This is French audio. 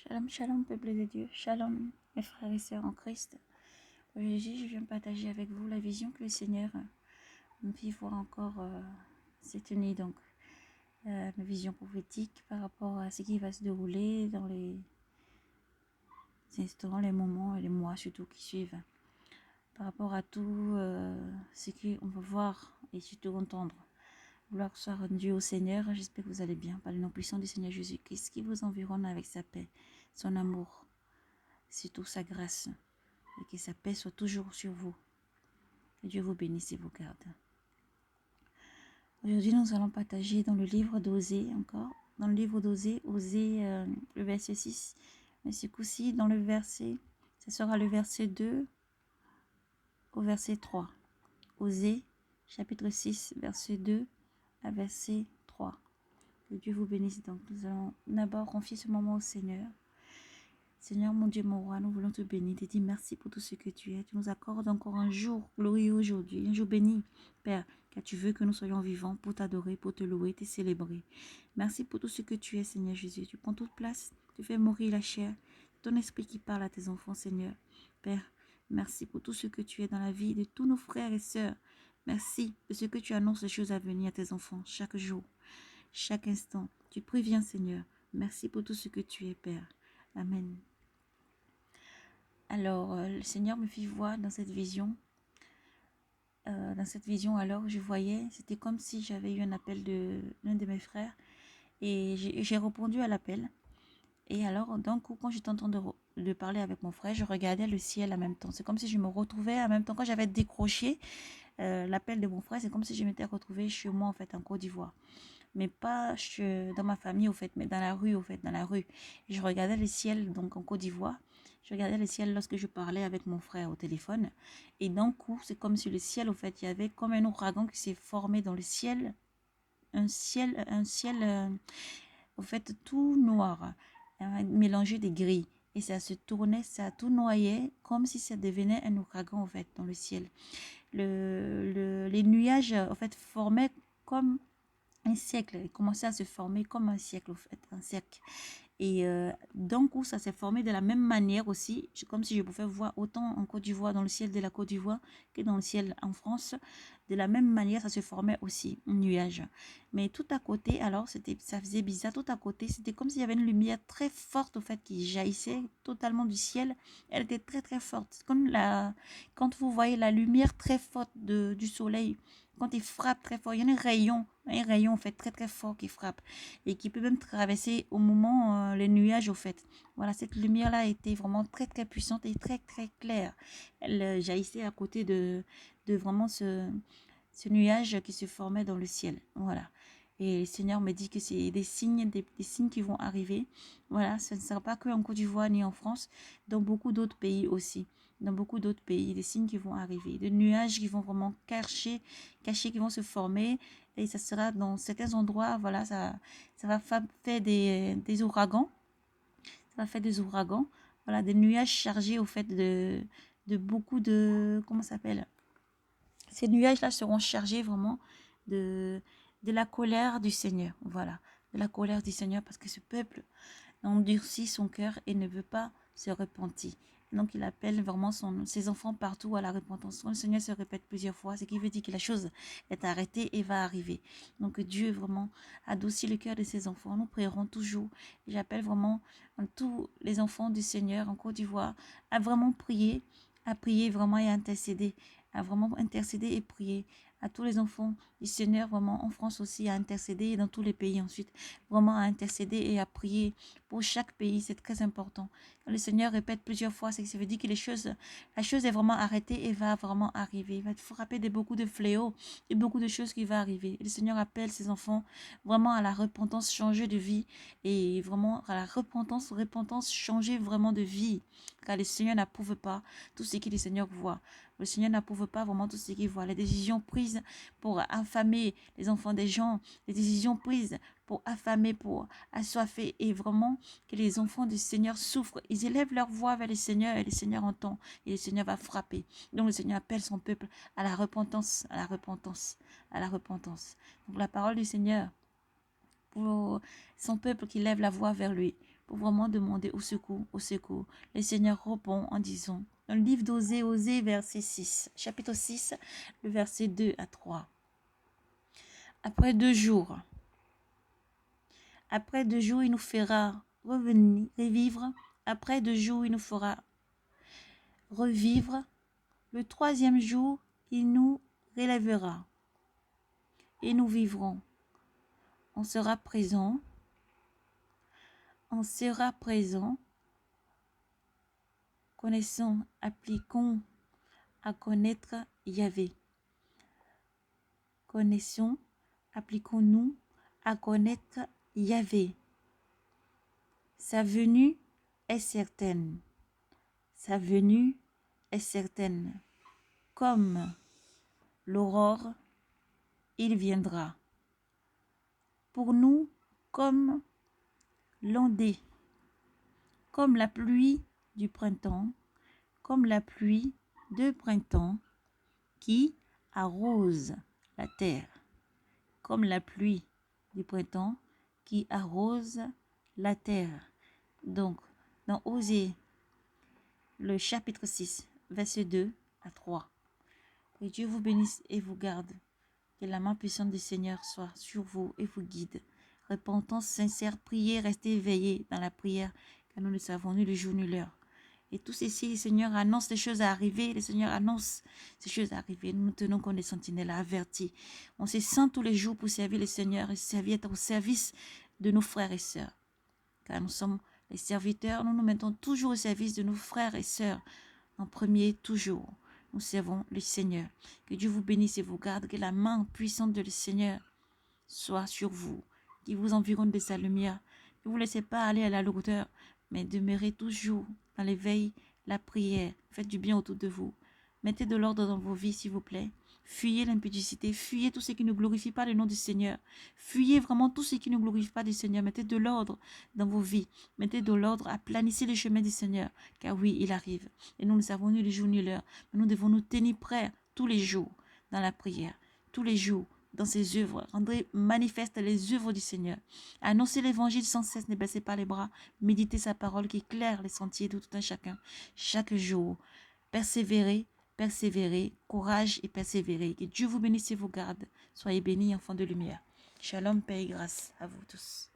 Shalom, shalom, peuple de Dieu. Shalom, mes frères et sœurs en Christ. Aujourd'hui, je viens partager avec vous la vision que le Seigneur me fit voir encore cette nuit. Donc, une vision prophétique par rapport à ce qui va se dérouler dans les instants, les moments et les mois surtout qui suivent. Par rapport à tout ce qu'on peut voir et surtout entendre. Gloire soit rendue au Seigneur. J'espère que vous allez bien par le nom puissant du Seigneur Jésus-Christ qui vous environne avec sa paix, son amour, surtout sa grâce. Et que sa paix soit toujours sur vous. Que Dieu vous bénisse et vous garde. Aujourd'hui, nous allons partager dans le livre d'Osée encore. Dans le livre d'Osée, le verset 6. Mais ce coup-ci, dans le verset, ce sera le verset 2 au verset 3. Osée, chapitre 6, verset 2 à verset 3. Que Dieu vous bénisse. Donc, nous allons d'abord confier ce moment au Seigneur. Seigneur, mon Dieu, mon roi, nous voulons te bénir, te dire merci pour tout ce que tu es. Tu nous accordes encore un jour glorieux aujourd'hui, un jour béni, Père, car tu veux que nous soyons vivants pour t'adorer, pour te louer, te célébrer. Merci pour tout ce que tu es, Seigneur Jésus. Tu prends toute place, tu fais mourir la chair, ton esprit qui parle à tes enfants, Seigneur. Père, merci pour tout ce que tu es dans la vie de tous nos frères et sœurs. Merci de ce que tu annonces les choses à venir à tes enfants chaque jour, chaque instant. Tu préviens, Seigneur. Merci pour tout ce que tu es, Père. Amen. Alors, le Seigneur me fit voir dans cette vision. Alors, je voyais, c'était comme si j'avais eu un appel de l'un de mes frères. Et j'ai répondu à l'appel. Et alors, d'un coup, quand j'étais en train de parler avec mon frère, je regardais le ciel en même temps. C'est comme si je me retrouvais en même temps. Quand j'avais décroché l'appel de mon frère, c'est comme si je m'étais retrouvée chez moi, en fait, en Côte d'Ivoire. Mais pas dans ma famille, au fait, mais dans la rue, au fait, dans la rue. Je regardais le ciel, donc en Côte d'Ivoire. Je regardais le ciel lorsque je parlais avec mon frère au téléphone. Et d'un coup, c'est comme si le ciel, au fait, il y avait comme un ouragan qui s'est formé dans le ciel. Un ciel, au fait, tout noir, mélangé de gris. Et ça se tournait, ça tout noyait, comme si ça devenait un ouragan, au fait, dans le ciel. Les nuages, en fait, formaient comme un cercle, il commençait à se former comme un cercle, en fait, un cercle. Et d'un coup, ça s'est formé de la même manière aussi, comme si je pouvais voir autant en Côte d'Ivoire, dans le ciel de la Côte d'Ivoire, que dans le ciel en France. De la même manière, ça se formait aussi, un nuage. Mais tout à côté, alors, ça faisait bizarre, tout à côté, c'était comme s'il y avait une lumière très forte, au fait, qui jaillissait totalement du ciel. Elle était très, très forte. Comme quand vous voyez la lumière très forte du soleil, quand il frappe très fort, il y a un rayon, en fait, très, très fort qui frappe et qui peut même traverser au moment les nuages, au fait. Voilà, cette lumière-là était vraiment très, très puissante et très, très claire. Elle jaillissait à côté de vraiment ce nuage qui se formait dans le ciel. Voilà. Et le Seigneur me dit que c'est des signes qui vont arriver. Voilà, ce ne sera pas que en Côte d'Ivoire ni en France, dans beaucoup d'autres pays aussi. Dans beaucoup d'autres pays, des signes qui vont arriver, des nuages qui vont vraiment cachés, qui vont se former. Et ça sera dans certains endroits, voilà, ça va faire des ouragans. Ça va faire des ouragans. Voilà, des nuages chargés au fait de beaucoup de... Comment ça s'appelle? Ces nuages-là seront chargés vraiment de, de la colère du Seigneur. Voilà, de la colère du Seigneur parce que ce peuple endurcit son cœur et ne veut pas se repentir. Donc, il appelle vraiment ses enfants partout à la repentance. Le Seigneur se répète plusieurs fois, ce qui veut dire que la chose est arrêtée et va arriver. Donc, Dieu vraiment adoucit le cœur de ses enfants. Nous prierons toujours. J'appelle vraiment tous les enfants du Seigneur en Côte d'Ivoire à prier vraiment et à intercéder, à vraiment intercéder et prier. À tous les enfants du Seigneur, vraiment en France aussi, à intercéder et dans tous les pays ensuite, vraiment à intercéder et à prier pour chaque pays, c'est très important. Quand le Seigneur répète plusieurs fois, c'est que ça veut dire que la chose est vraiment arrêtée et va vraiment arriver. Il va être frappé de beaucoup de fléaux et beaucoup de choses qui vont arriver. Et le Seigneur appelle ses enfants vraiment à la repentance, changer de vie et vraiment à la repentance, changer vraiment de vie. Car le Seigneur n'approuve pas tout ce que le Seigneur voit. Le Seigneur n'approuve pas vraiment tout ce qu'il voit. Les décisions prises pour affamer les enfants des gens, les décisions prises pour affamer, pour assoiffer, et vraiment que les enfants du Seigneur souffrent. Ils élèvent leur voix vers le Seigneur et le Seigneur entend et le Seigneur va frapper. Donc le Seigneur appelle son peuple à la repentance, à la repentance, à la repentance. Donc la parole du Seigneur pour son peuple qui lève la voix vers lui, pour vraiment demander au secours, au secours. Le Seigneur répond en disant, dans le livre d'Osée, Osée, verset 6, chapitre 6, le verset 2 à 3. Après 2 jours, il nous fera revenir, revivre. Après 2 jours, il nous fera revivre. Le 3e jour, il nous relèvera et nous vivrons. On sera présent. On sera présent. Connaissons, appliquons à connaître Yahvé. Connaissons, appliquons-nous à connaître Yahvé. Sa venue est certaine. Sa venue est certaine. Comme l'aurore, il viendra. Pour nous, comme l'ondée, comme la pluie du printemps, comme la pluie de printemps qui arrose la terre, comme la pluie du printemps qui arrose la terre. Donc, dans Osée, le chapitre 6, verset 2 à 3. Que Dieu vous bénisse et vous garde. Que la main puissante du Seigneur soit sur vous et vous guide. Repentance sincère, priez, restez éveillés dans la prière, car nous ne savons ni le jour ni l'heure. Et tout ceci, le Seigneur annonce les choses à arriver. Le Seigneur annonce ces choses à arriver. Nous nous tenons comme des sentinelles avertis. On se sent tous les jours pour servir le Seigneur et servir au service de nos frères et sœurs. Car nous sommes les serviteurs, nous nous mettons toujours au service de nos frères et sœurs. En premier, toujours, nous servons le Seigneur. Que Dieu vous bénisse et vous garde. Que la main puissante de le Seigneur soit sur vous, qui vous environne de sa lumière. Ne vous laissez pas aller à la lourdeur, mais demeurez toujours dans l'éveil, la prière. Faites du bien autour de vous. Mettez de l'ordre dans vos vies, s'il vous plaît. Fuyez l'impudicité, fuyez tout ce qui ne glorifie pas le nom du Seigneur. Fuyez vraiment tout ce qui ne glorifie pas du Seigneur. Mettez de l'ordre dans vos vies. Mettez de l'ordre, aplanissez les chemins du Seigneur. Car oui, il arrive. Et nous ne savons ni le jour ni l'heure. Mais nous devons nous tenir prêts tous les jours dans la prière. Tous les jours dans ses œuvres. Rendez manifeste les œuvres du Seigneur. Annoncez l'évangile sans cesse, ne baissez pas les bras. Méditez sa parole qui éclaire les sentiers de tout un chacun. Chaque jour, persévérez, persévérez, courage et persévérez. Que Dieu vous bénisse et vous garde. Soyez bénis, enfants de lumière. Shalom, paix et grâce à vous tous.